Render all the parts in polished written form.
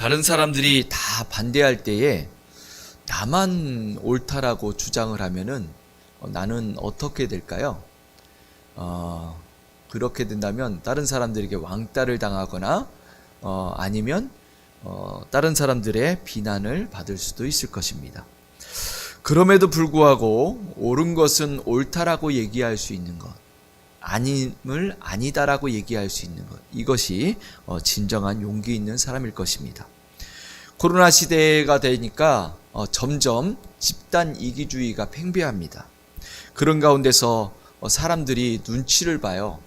다른 사람들이 다 반대할 때에 나만 옳다라고 주장을 하면은 나는 어떻게 될까요? 그렇게 된다면 다른 사람들에게 왕따를 당하거나 아니면 다른 사람들의 비난을 받을 수도 있을 것입니다. 그럼에도 불구하고 옳은 것은 옳다라고 얘기할 수 있는 것, 아님을 아니다라고 얘기할 수 있는 것, 이것이 진정한 용기 있는 사람일 것입니다. 코로나 시대가 되니까 점점 집단 이기주의가 팽배합니다. 그런 가운데서 사람들이 눈치를 봐요.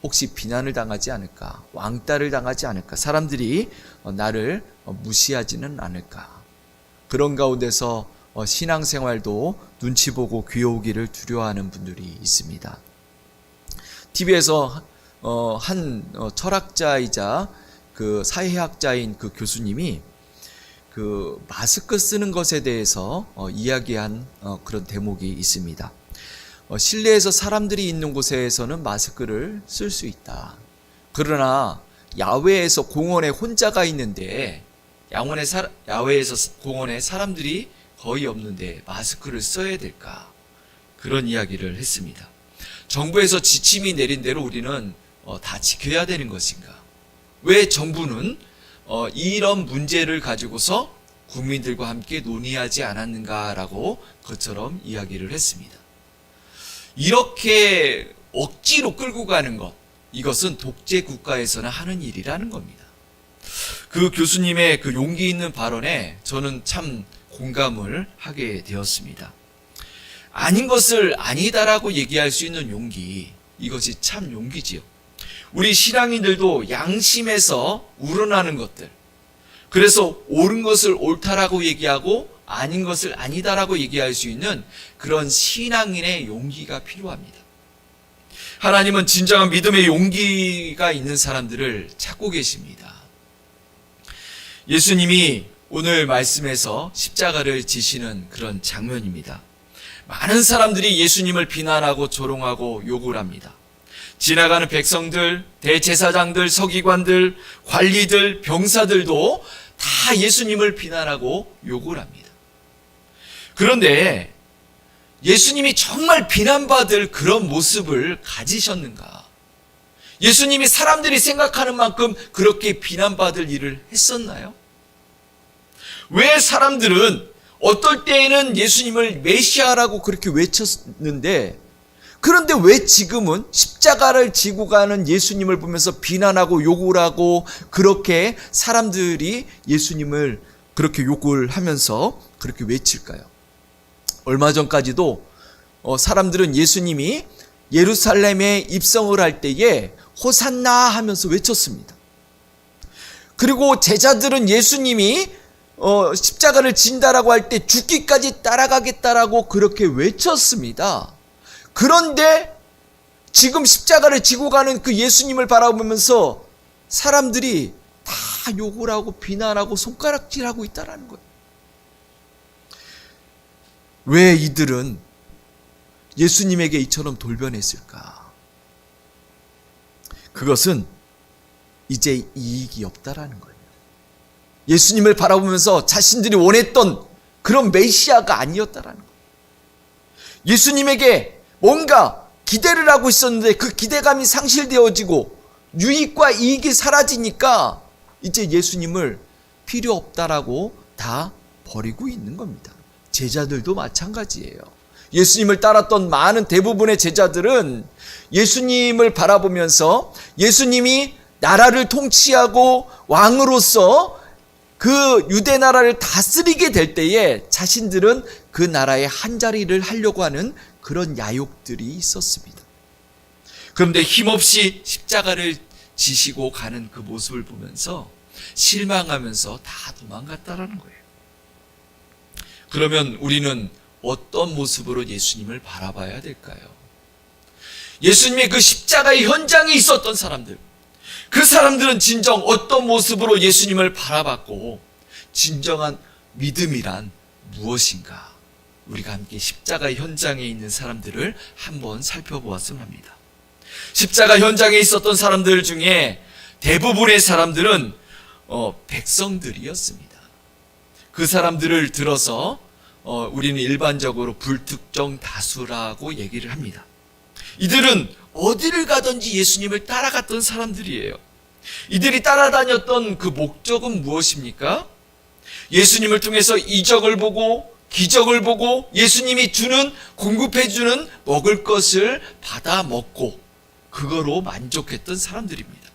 혹시 비난을 당하지 않을까, 왕따를 당하지 않을까, 사람들이 나를 무시하지는 않을까. 그런 가운데서 신앙생활도 눈치 보고 귀여우기를 두려워하는 분들이 있습니다. TV에서 한 철학자이자 그 사회학자인 그 교수님이 그 마스크 쓰는 것에 대해서 이야기한 그런 대목이 있습니다. 실내에서 사람들이 있는 곳에서는 마스크를 쓸 수 있다. 그러나 야외에서 공원에 혼자가 있는데 야외에서 공원에 사람들이 거의 없는데 마스크를 써야 될까? 그런 이야기를 했습니다. 정부에서 지침이 내린 대로 우리는 다 지켜야 되는 것인가? 왜 정부는 이런 문제를 가지고서 국민들과 함께 논의하지 않았는가라고 그처럼 이야기를 했습니다. 이렇게 억지로 끌고 가는 것, 이것은 독재 국가에서나 하는 일이라는 겁니다. 그 교수님의 그 용기 있는 발언에 저는 참 공감을 하게 되었습니다. 아닌 것을 아니다라고 얘기할 수 있는 용기, 이것이 참 용기지요. 우리 신앙인들도 양심에서 우러나는 것들, 그래서 옳은 것을 옳다라고 얘기하고 아닌 것을 아니다라고 얘기할 수 있는 그런 신앙인의 용기가 필요합니다. 하나님은 진정한 믿음의 용기가 있는 사람들을 찾고 계십니다. 예수님이 오늘 말씀에서 십자가를 지시는 그런 장면입니다. 많은 사람들이 예수님을 비난하고 조롱하고 욕을 합니다. 지나가는 백성들, 대제사장들, 서기관들, 관리들, 병사들도 다 예수님을 비난하고 욕을 합니다. 그런데 예수님이 정말 비난받을 그런 모습을 가지셨는가? 예수님이 사람들이 생각하는 만큼 그렇게 비난받을 일을 했었나요? 왜 사람들은 어떨 때에는 예수님을 메시아라고 그렇게 외쳤는데, 그런데 왜 지금은 십자가를 지고 가는 예수님을 보면서 비난하고 욕을 하고 그렇게 사람들이 예수님을 그렇게 욕을 하면서 그렇게 외칠까요? 얼마 전까지도 사람들은 예수님이 예루살렘에 입성을 할 때에 호산나 하면서 외쳤습니다. 그리고 제자들은 예수님이 십자가를 진다라고 할 때 죽기까지 따라가겠다라고 그렇게 외쳤습니다. 그런데 지금 십자가를 지고 가는 그 예수님을 바라보면서 사람들이 다 욕을 하고 비난하고 손가락질하고 있다라는 거예요. 왜 이들은 예수님에게 이처럼 돌변했을까? 그것은 이제 이익이 없다라는 거예요. 예수님을 바라보면서 자신들이 원했던 그런 메시아가 아니었다라는 거예요. 예수님에게 뭔가 기대를 하고 있었는데 그 기대감이 상실되어지고 유익과 이익이 사라지니까 이제 예수님을 필요 없다라고 다 버리고 있는 겁니다. 제자들도 마찬가지예요. 예수님을 따랐던 많은 대부분의 제자들은 예수님을 바라보면서 예수님이 나라를 통치하고 왕으로서 그 유대 나라를 다스리게 될 때에 자신들은 그 나라의 한자리를 하려고 하는 그런 야욕들이 있었습니다. 그런데 힘없이 십자가를 지시고 가는 그 모습을 보면서 실망하면서 다 도망갔다라는 거예요. 그러면 우리는 어떤 모습으로 예수님을 바라봐야 될까요? 예수님의 그 십자가의 현장에 있었던 사람들, 그 사람들은 진정 어떤 모습으로 예수님을 바라봤고 진정한 믿음이란 무엇인가? 우리가 함께 십자가 현장에 있는 사람들을 한번 살펴보았으면 합니다. 십자가 현장에 있었던 사람들 중에 대부분의 사람들은 백성들이었습니다. 그 사람들을 들어서 우리는 일반적으로 불특정 다수라고 얘기를 합니다. 이들은 어디를 가든지 예수님을 따라갔던 사람들이에요. 이들이 따라다녔던 그 목적은 무엇입니까? 예수님을 통해서 이적을 보고 기적을 보고 예수님이 공급해주는 먹을 것을 받아 먹고 그거로 만족했던 사람들입니다.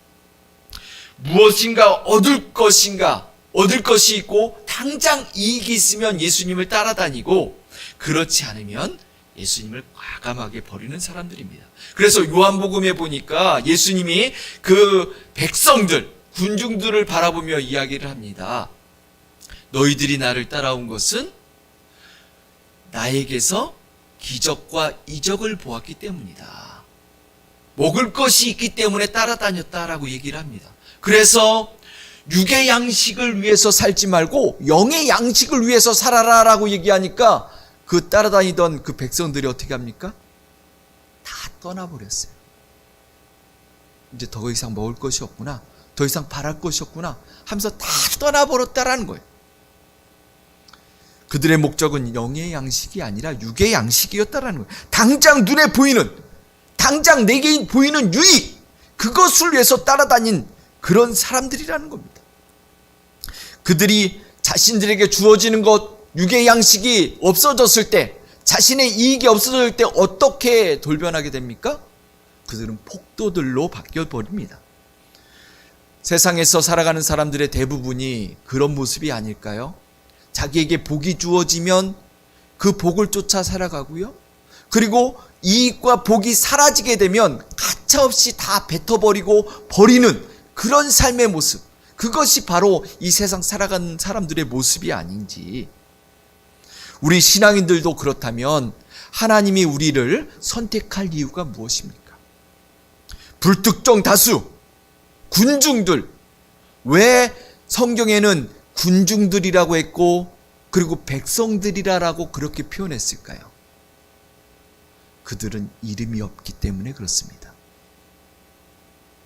무엇인가 얻을 것이 있고 당장 이익이 있으면 예수님을 따라다니고 그렇지 않으면 예수님을 과감하게 버리는 사람들입니다. 그래서 요한복음에 보니까 예수님이 그 백성들, 군중들을 바라보며 이야기를 합니다. 너희들이 나를 따라온 것은 나에게서 기적과 이적을 보았기 때문이다. 먹을 것이 있기 때문에 따라다녔다라고 얘기를 합니다. 그래서 육의 양식을 위해서 살지 말고 영의 양식을 위해서 살아라라고 얘기하니까 그 따라다니던 그 백성들이 어떻게 합니까? 다 떠나버렸어요. 이제 더 이상 먹을 것이 없구나, 더 이상 바랄 것이 없구나 하면서 다 떠나버렸다라는 거예요. 그들의 목적은 영의 양식이 아니라 육의 양식이었다라는 거예요. 당장 눈에 보이는, 당장 내게 보이는 유익, 그것을 위해서 따라다닌 그런 사람들이라는 겁니다. 그들이 자신들에게 주어지는 것, 육의 양식이 없어졌을 때, 자신의 이익이 없어졌을 때 어떻게 돌변하게 됩니까? 그들은 폭도들로 바뀌어버립니다. 세상에서 살아가는 사람들의 대부분이 그런 모습이 아닐까요? 자기에게 복이 주어지면 그 복을 쫓아 살아가고요. 그리고 이익과 복이 사라지게 되면 가차없이 다 뱉어버리고 버리는 그런 삶의 모습. 그것이 바로 이 세상 살아가는 사람들의 모습이 아닌지. 우리 신앙인들도 그렇다면 하나님이 우리를 선택할 이유가 무엇입니까? 불특정 다수, 군중들. 왜 성경에는 군중들이라고 했고 그리고 백성들이라고 그렇게 표현했을까요? 그들은 이름이 없기 때문에 그렇습니다.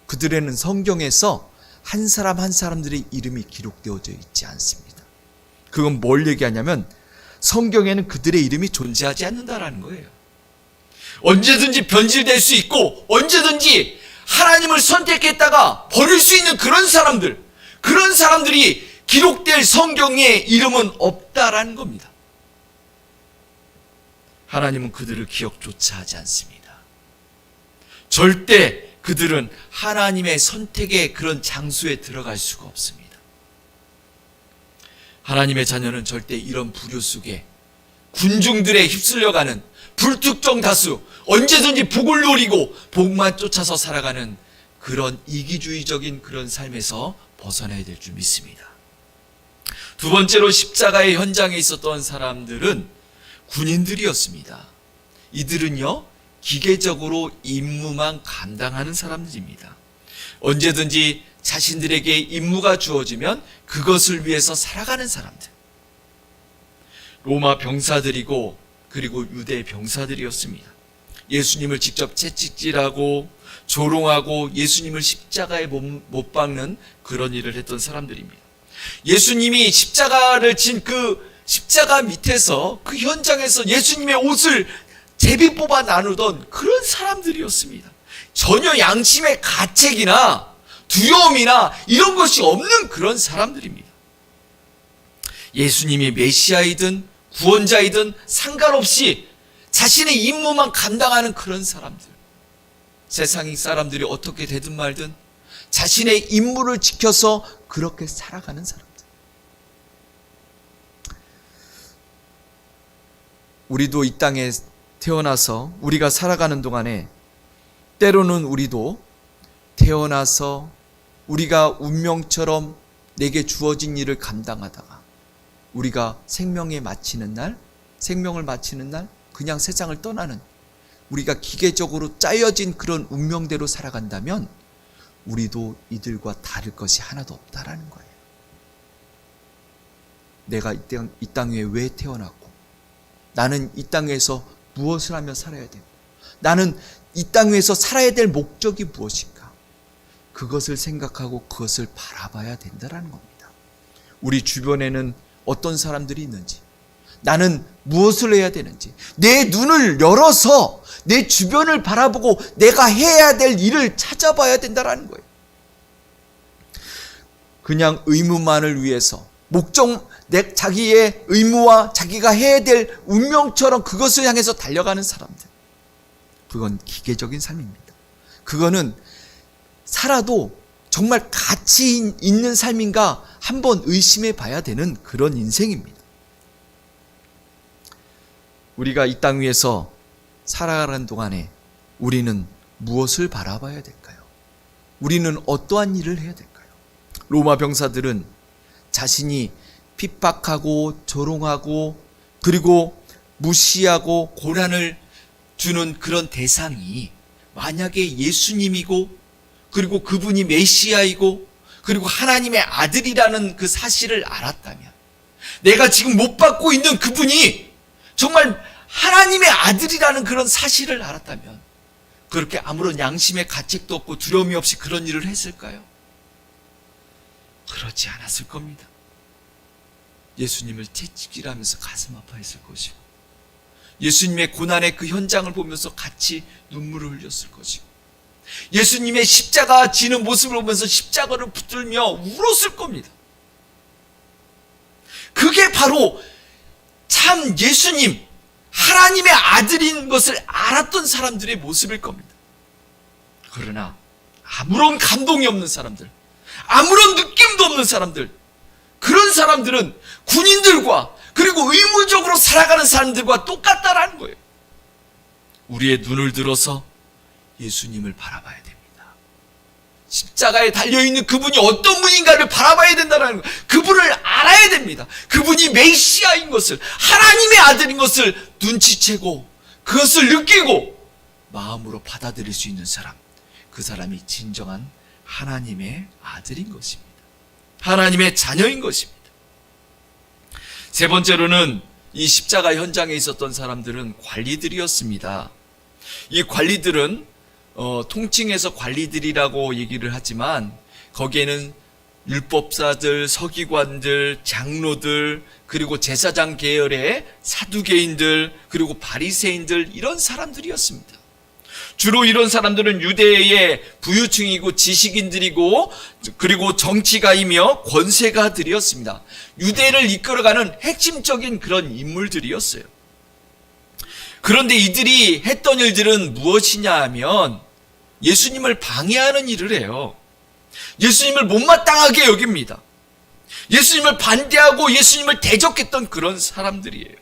그들에는 성경에서 한 사람 한 사람들의 이름이 기록되어져 있지 않습니다. 그건 뭘 얘기하냐면 성경에는 그들의 이름이 존재하지 않는다라는 거예요. 언제든지 변질될 수 있고 언제든지 하나님을 선택했다가 버릴 수 있는 그런 사람들이 기록될 성경에 이름은 없다라는 겁니다. 하나님은 그들을 기억조차 하지 않습니다. 절대 그들은 하나님의 선택의 그런 장소에 들어갈 수가 없습니다. 하나님의 자녀는 절대 이런 부류 속에 군중들에 휩쓸려가는 불특정 다수, 언제든지 복을 노리고 복만 쫓아서 살아가는 그런 이기주의적인 그런 삶에서 벗어나야 될 줄 믿습니다. 두 번째로 십자가의 현장에 있었던 사람들은 군인들이었습니다. 이들은요, 기계적으로 임무만 감당하는 사람들입니다. 언제든지 자신들에게 임무가 주어지면 그것을 위해서 살아가는 사람들. 로마 병사들이고 그리고 유대 병사들이었습니다. 예수님을 직접 채찍질하고 조롱하고 예수님을 십자가에 못 박는 그런 일을 했던 사람들입니다. 예수님이 십자가를 진 그 십자가 밑에서 그 현장에서 예수님의 옷을 제비 뽑아 나누던 그런 사람들이었습니다. 전혀 양심의 가책이나 두려움이나 이런 것이 없는 그런 사람들입니다. 예수님이 메시아이든 구원자이든 상관없이 자신의 임무만 감당하는 그런 사람들. 세상 사람들이 어떻게 되든 말든 자신의 임무를 지켜서 그렇게 살아가는 사람들. 우리도 이 땅에 태어나서 우리가 살아가는 동안에 때로는 우리도 태어나서 우리가 운명처럼 내게 주어진 일을 감당하다가 우리가 생명을 마치는 날 그냥 세상을 떠나는 우리가 기계적으로 짜여진 그런 운명대로 살아간다면 우리도 이들과 다를 것이 하나도 없다라는 거예요. 내가 이 땅 위에 왜 태어났고 나는 이 땅에서 무엇을 하며 살아야 되고 나는 이 땅 위에서 살아야 될 목적이 무엇인가? 그것을 생각하고 그것을 바라봐야 된다는 겁니다. 우리 주변에는 어떤 사람들이 있는지, 나는 무엇을 해야 되는지, 내 눈을 열어서 내 주변을 바라보고 내가 해야 될 일을 찾아봐야 된다는 거예요. 그냥 의무만을 위해서 자기의 의무와 자기가 해야 될 운명처럼 그것을 향해서 달려가는 사람들, 그건 기계적인 삶입니다. 그거는 살아도 정말 가치 있는 삶인가 한번 의심해 봐야 되는 그런 인생입니다. 우리가 이 땅 위에서 살아가는 동안에 우리는 무엇을 바라봐야 될까요? 우리는 어떠한 일을 해야 될까요? 로마 병사들은 자신이 핍박하고 조롱하고 그리고 무시하고 고난을 주는 그런 대상이 만약에 예수님이고 그리고 그분이 메시아이고 그리고 하나님의 아들이라는 그 사실을 알았다면, 내가 지금 못 받고 있는 그분이 정말 하나님의 아들이라는 그런 사실을 알았다면 그렇게 아무런 양심의 가책도 없고 두려움이 없이 그런 일을 했을까요? 그렇지 않았을 겁니다. 예수님을 채찍질하면서 가슴 아파했을 것이고, 예수님의 고난의 그 현장을 보면서 같이 눈물을 흘렸을 것이고, 예수님의 십자가 지는 모습을 보면서 십자가를 붙들며 울었을 겁니다. 그게 바로 참 예수님, 하나님의 아들인 것을 알았던 사람들의 모습일 겁니다. 그러나 아무런 감동이 없는 사람들, 아무런 느낌도 없는 사람들, 그런 사람들은 군인들과 그리고 의무적으로 살아가는 사람들과 똑같다라는 거예요. 우리의 눈을 들어서 예수님을 바라봐야 됩니다. 십자가에 달려있는 그분이 어떤 분인가를 바라봐야 된다는 거예요. 그분을 알아야 됩니다. 그분이 메시아인 것을, 하나님의 아들인 것을 눈치채고 그것을 느끼고 마음으로 받아들일 수 있는 사람, 그 사람이 진정한 하나님의 아들인 것입니다. 하나님의 자녀인 것입니다. 세 번째로는 이 십자가 현장에 있었던 사람들은 관리들이었습니다. 이 관리들은 통칭해서 관리들이라고 얘기를 하지만 거기에는 율법사들, 서기관들, 장로들, 그리고 제사장 계열의 사두개인들, 그리고 바리새인들, 이런 사람들이었습니다. 주로 이런 사람들은 유대의 부유층이고 지식인들이고 그리고 정치가이며 권세가들이었습니다. 유대를 이끌어가는 핵심적인 그런 인물들이었어요. 그런데 이들이 했던 일들은 무엇이냐 하면 예수님을 방해하는 일을 해요. 예수님을 못마땅하게 여깁니다. 예수님을 반대하고 예수님을 대적했던 그런 사람들이에요.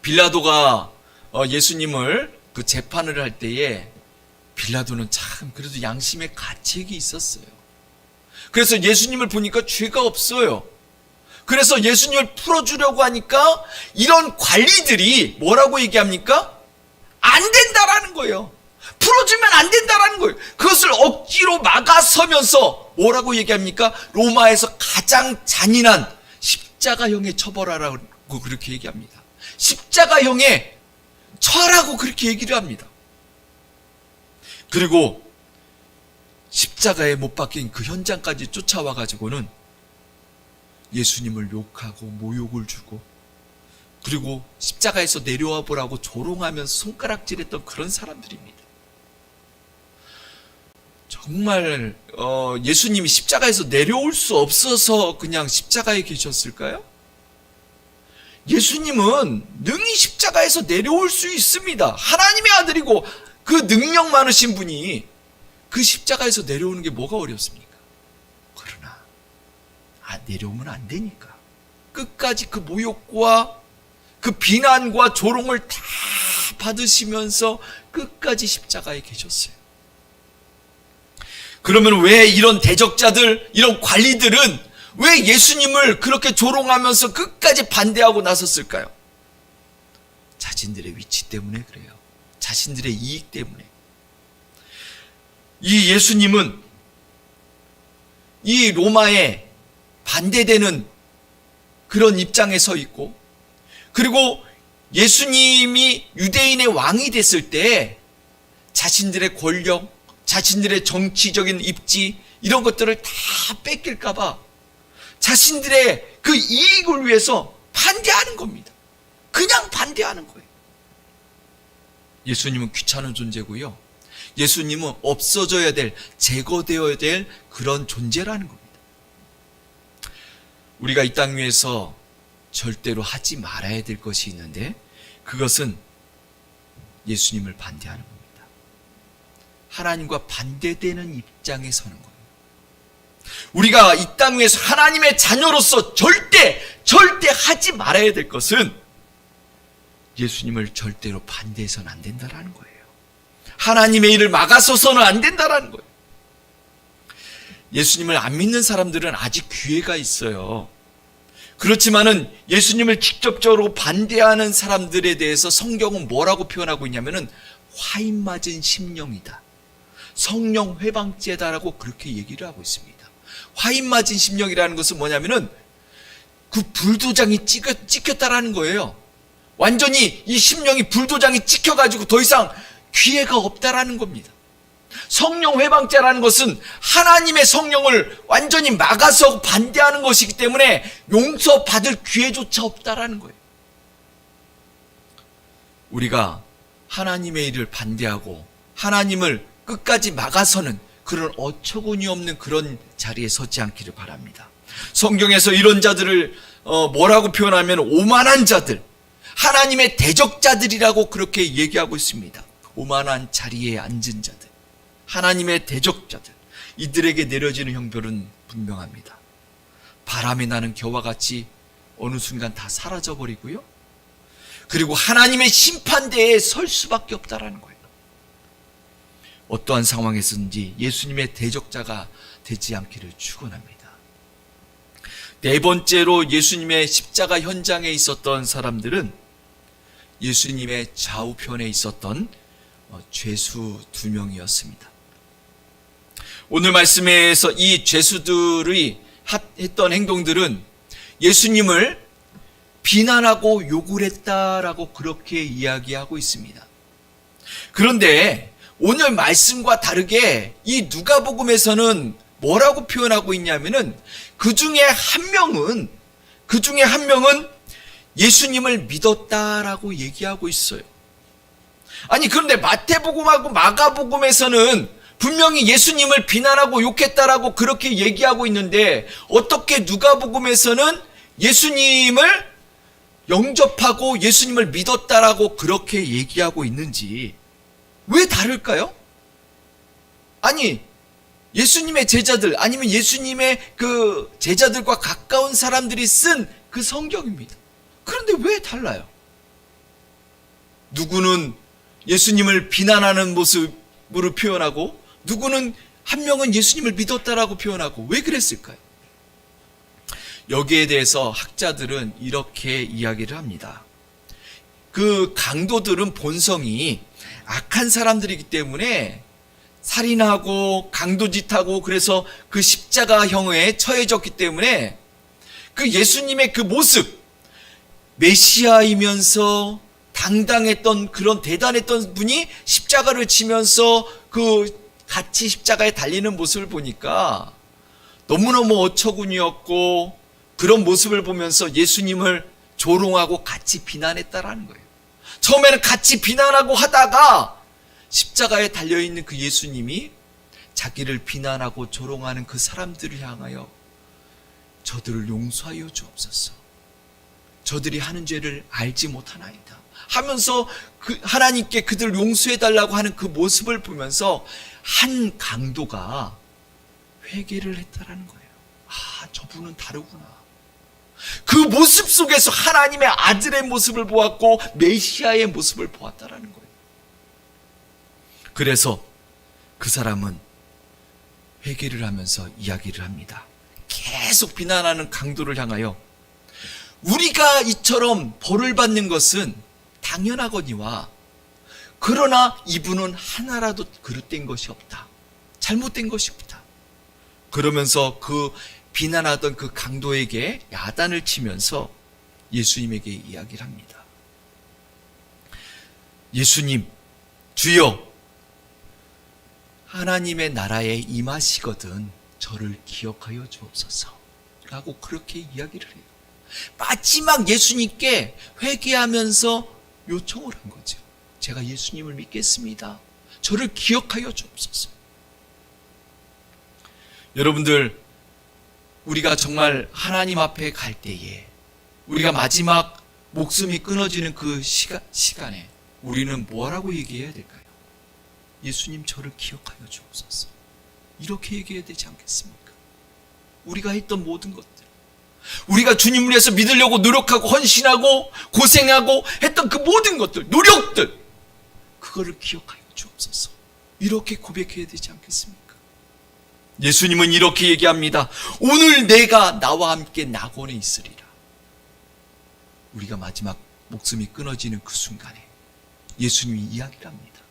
빌라도가 예수님을 그 재판을 할 때에 빌라도는 참 그래도 양심의 가책이 있었어요. 그래서 예수님을 보니까 죄가 없어요. 그래서 예수님을 풀어주려고 하니까 이런 관리들이 뭐라고 얘기합니까? 안 된다라는 거예요. 풀어주면 안 된다라는 거예요. 그것을 억지로 막아서면서 뭐라고 얘기합니까? 로마에서 가장 잔인한 십자가형에 처벌하라고 그렇게 얘기합니다. 십자가형에 처하라고 그렇게 얘기를 합니다. 그리고 십자가에 못 박힌 그 현장까지 쫓아와 가지고는 예수님을 욕하고 모욕을 주고 그리고 십자가에서 내려와 보라고 조롱하면서 손가락질했던 그런 사람들입니다. 정말 예수님이 십자가에서 내려올 수 없어서 그냥 십자가에 계셨을까요? 예수님은 능히 십자가에서 내려올 수 있습니다. 하나님의 아들이고 그 능력 많으신 분이 그 십자가에서 내려오는 게 뭐가 어렵습니까? 그러나 내려오면 안 되니까 끝까지 그 모욕과 그 비난과 조롱을 다 받으시면서 끝까지 십자가에 계셨어요. 그러면 왜 이런 대적자들, 이런 관리들은 왜 예수님을 그렇게 조롱하면서 끝까지 반대하고 나섰을까요? 자신들의 위치 때문에 그래요. 자신들의 이익 때문에. 이 예수님은 이 로마에 반대되는 그런 입장에 서 있고, 그리고 예수님이 유대인의 왕이 됐을 때 자신들의 권력, 자신들의 정치적인 입지 이런 것들을 다 뺏길까 봐 자신들의 그 이익을 위해서 반대하는 겁니다. 그냥 반대하는 거예요. 예수님은 귀찮은 존재고요. 예수님은 없어져야 될, 제거되어야 될 그런 존재라는 겁니다. 우리가 이 땅 위에서 절대로 하지 말아야 될 것이 있는데 그것은 예수님을 반대하는 겁니다. 하나님과 반대되는 입장에 서는 거예요. 우리가 이 땅 위에서 하나님의 자녀로서 절대 하지 말아야 될 것은 예수님을 절대로 반대해서는 안 된다라는 거예요. 하나님의 일을 막아서서는 안 된다라는 거예요. 예수님을 안 믿는 사람들은 아직 기회가 있어요. 그렇지만은 예수님을 직접적으로 반대하는 사람들에 대해서 성경은 뭐라고 표현하고 있냐면은 화인 맞은 심령이다. 성령 회방죄다라고 그렇게 얘기를 하고 있습니다. 화인 맞은 심령이라는 것은 뭐냐면은 그 불도장이 찍혔다라는 거예요. 완전히 이 심령이 불도장이 찍혀가지고 더 이상 기회가 없다라는 겁니다. 성령 회방죄라는 것은 하나님의 성령을 완전히 막아서 반대하는 것이기 때문에 용서받을 기회조차 없다라는 거예요. 우리가 하나님의 일을 반대하고 하나님을 끝까지 막아서는 그런 어처구니 없는 그런 자리에 서지 않기를 바랍니다. 성경에서 이런 자들을 뭐라고 표현하면 오만한 자들, 하나님의 대적자들이라고 그렇게 얘기하고 있습니다. 오만한 자리에 앉은 자들, 하나님의 대적자들, 이들에게 내려지는 형벌은 분명합니다. 바람이 나는 겨와 같이 어느 순간 다 사라져버리고요. 그리고 하나님의 심판대에 설 수밖에 없다라는 거예요. 어떠한 상황에서든지 예수님의 대적자가 되지 않기를 축원합니다. 네 번째로 예수님의 십자가 현장에 있었던 사람들은 예수님의 좌우편에 있었던 죄수 2명이었습니다. 오늘 말씀에서 이 죄수들이 했던 행동들은 예수님을 비난하고 욕을 했다라고 그렇게 이야기하고 있습니다. 그런데 오늘 말씀과 다르게 이 누가복음에서는 뭐라고 표현하고 있냐면은 그 중에 한 명은 예수님을 믿었다라고 얘기하고 있어요. 아니 그런데 마태복음하고 마가복음에서는 분명히 예수님을 비난하고 욕했다라고 그렇게 얘기하고 있는데 어떻게 누가복음에서는 예수님을 영접하고 예수님을 믿었다라고 그렇게 얘기하고 있는지 왜 다를까요? 아니 예수님의 제자들 아니면 예수님의 그 제자들과 가까운 사람들이 쓴 그 성경입니다. 그런데 왜 달라요? 누구는 예수님을 비난하는 모습으로 표현하고 누구는 한 명은 예수님을 믿었다라고 표현하고 왜 그랬을까요? 여기에 대해서 학자들은 이렇게 이야기를 합니다. 그 강도들은 본성이 악한 사람들이기 때문에 살인하고 강도짓하고 그래서 그 십자가형에 처해졌기 때문에 그 예수님의 그 모습, 메시아이면서 당당했던 그런 대단했던 분이 십자가를 지면서 그 같이 십자가에 달리는 모습을 보니까 너무너무 어처구니 없고 그런 모습을 보면서 예수님을 조롱하고 같이 비난했다라는 거예요. 처음에는 같이 비난하고 하다가 십자가에 달려있는 그 예수님이 자기를 비난하고 조롱하는 그 사람들을 향하여 저들을 용서하여 주옵소서. 저들이 하는 죄를 알지 못하나이다 하면서 그 하나님께 그들을 용서해달라고 하는 그 모습을 보면서 한 강도가 회개를 했다라는 거예요. 아, 저분은 다르구나. 그 모습 속에서 하나님의 아들의 모습을 보았고 메시아의 모습을 보았다라는 거예요. 그래서 그 사람은 회개를 하면서 이야기를 합니다. 계속 비난하는 강도를 향하여 우리가 이처럼 벌을 받는 것은 당연하거니와 그러나 이분은 하나라도 그릇된 것이 없다. 잘못된 것이 없다. 그러면서 그 비난하던 그 강도에게 야단을 치면서 예수님에게 이야기를 합니다. 예수님, 주여, 하나님의 나라에 임하시거든 저를 기억하여 주옵소서 라고 그렇게 이야기를 해요. 마지막 예수님께 회개하면서 요청을 한 거죠. 제가 예수님을 믿겠습니다. 저를 기억하여 주옵소서. 여러분들, 우리가 정말 하나님 앞에 갈 때에, 우리가 마지막 목숨이 끊어지는 그 시간에 우리는 뭐라고 얘기해야 될까요? 예수님, 저를 기억하여 주옵소서. 이렇게 얘기해야 되지 않겠습니까? 우리가 했던 모든 것들, 우리가 주님을 위해서 믿으려고 노력하고 헌신하고 고생하고 했던 그 모든 것들, 노력들, 그거를 기억하여 주옵소서. 이렇게 고백해야 되지 않겠습니까? 예수님은 이렇게 얘기합니다. 오늘 내가 나와 함께 낙원에 있으리라. 우리가 마지막 목숨이 끊어지는 그 순간에 예수님이 이야기를 합니다.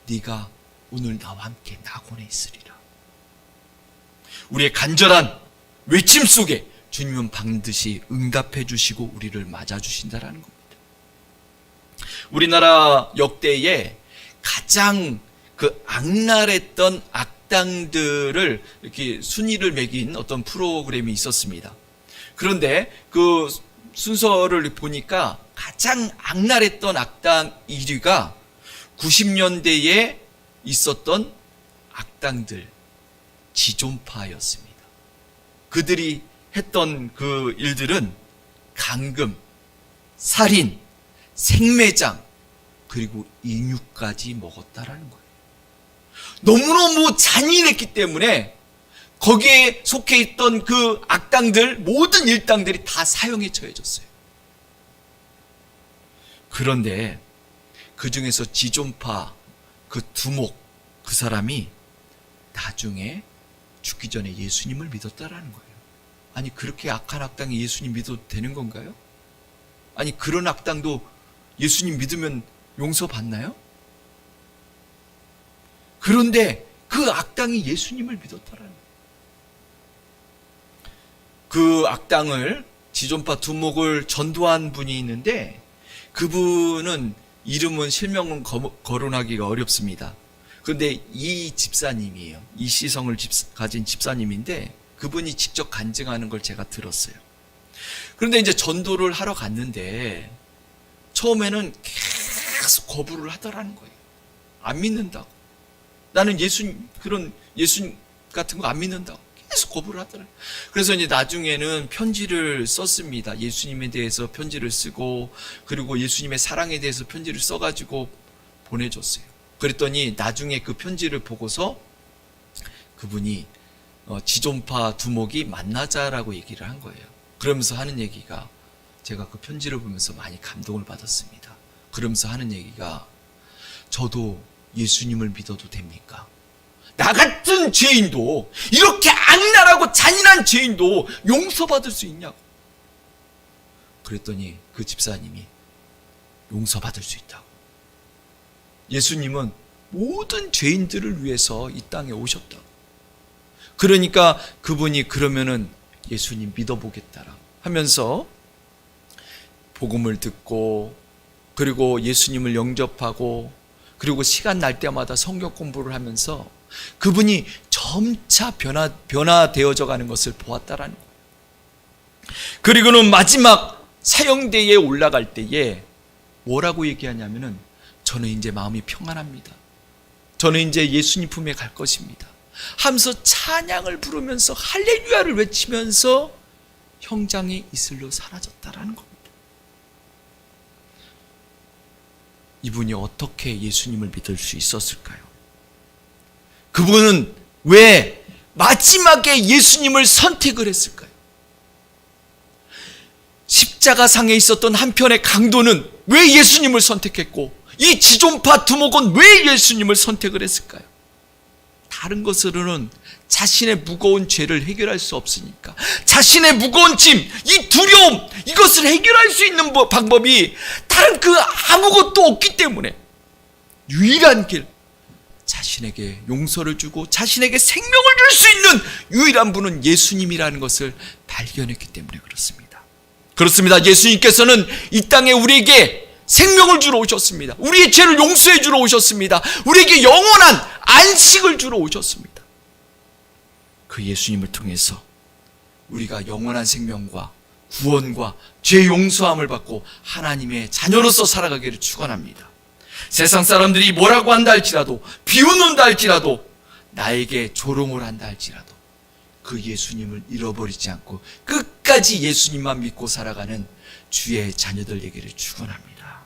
네가 오늘 나와 함께 낙원에 있으리라. 우리의 간절한 외침 속에 주님은 반드시 응답해 주시고 우리를 맞아 주신다라는 겁니다. 우리나라 역대에 가장 그 악랄했던 악당들을 이렇게 순위를 매긴 어떤 프로그램이 있었습니다. 그런데 그 순서를 보니까 가장 악랄했던 악당 1위가 90년대에 있었던 악당들, 지존파였습니다. 그들이 했던 그 일들은 간금, 살인, 생매장, 그리고 인육까지 먹었다라는 거예요. 너무너무 잔인했기 때문에 거기에 속해 있던 그 악당들, 모든 일당들이 다 사형에 처해졌어요. 그런데 그 중에서 지존파 그 두목, 그 사람이 나중에 죽기 전에 예수님을 믿었다라는 거예요. 아니, 그렇게 악한 악당이 예수님 믿어도 되는 건가요? 아니, 그런 악당도 예수님 믿으면 용서받나요? 그런데 그 악당이 예수님을 믿었다라는 거예요. 그 악당을, 지존파 두목을 전도한 분이 있는데 그분은 이름은 실명은 거론하기가 어렵습니다. 그런데 이 집사님이에요. 이시성을 가진 집사님인데 그분이 직접 간증하는 걸 제가 들었어요. 그런데 이제 전도를 하러 갔는데 처음에는 계속 거부를 하더라는 거예요. 안 믿는다고. 나는 예수님 같은 거 안 믿는다고 계속 거부를 하더라고요. 그래서 이제 나중에는 편지를 썼습니다. 예수님에 대해서 편지를 쓰고, 그리고 예수님의 사랑에 대해서 편지를 써가지고 보내줬어요. 그랬더니 나중에 그 편지를 보고서 그분이 지존파 두목이 만나자라고 얘기를 한 거예요. 그러면서 하는 얘기가, 제가 그 편지를 보면서 많이 감동을 받았습니다. 그러면서 하는 얘기가, 저도 예수님을 믿어도 됩니까? 나 같은 죄인도, 이렇게 악랄하고 잔인한 죄인도 용서받을 수 있냐고. 그랬더니 그 집사님이 용서받을 수 있다고. 예수님은 모든 죄인들을 위해서 이 땅에 오셨다고. 그러니까 그분이 그러면은 예수님 믿어보겠다라고 하면서 복음을 듣고, 그리고 예수님을 영접하고, 그리고 시간 날 때마다 성경 공부를 하면서 그분이 점차 변화되어져 가는 것을 보았다라는 거예요. 그리고는 마지막 사형대에 올라갈 때에 뭐라고 얘기하냐면은, 저는 이제 마음이 평안합니다. 저는 이제 예수님 품에 갈 것입니다 하면서 찬양을 부르면서 할렐루야를 외치면서 형장의 이슬로 사라졌다라는 겁니다. 이분이 어떻게 예수님을 믿을 수 있었을까요? 그분은 왜 마지막에 예수님을 선택을 했을까요? 십자가상에 있었던 한편의 강도는 왜 예수님을 선택했고, 이 지존파 두목은 왜 예수님을 선택을 했을까요? 다른 것으로는 자신의 무거운 죄를 해결할 수 없으니까, 자신의 무거운 짐, 이 두려움, 이것을 해결할 수 있는 방법이 다른 그 아무것도 없기 때문에 유일한 길, 자신에게 용서를 주고 자신에게 생명을 줄 수 있는 유일한 분은 예수님이라는 것을 발견했기 때문에 그렇습니다. 그렇습니다. 예수님께서는 이 땅에 우리에게 생명을 주러 오셨습니다. 우리의 죄를 용서해 주러 오셨습니다. 우리에게 영원한 안식을 주러 오셨습니다. 그 예수님을 통해서 우리가 영원한 생명과 구원과 죄 용서함을 받고 하나님의 자녀로서 살아가기를 축원합니다. 세상 사람들이 뭐라고 한다 할지라도, 비웃는다 할지라도, 나에게 조롱을 한다 할지라도 그 예수님을 잃어버리지 않고 끝까지 예수님만 믿고 살아가는 주의 자녀들 되기를 축원합니다.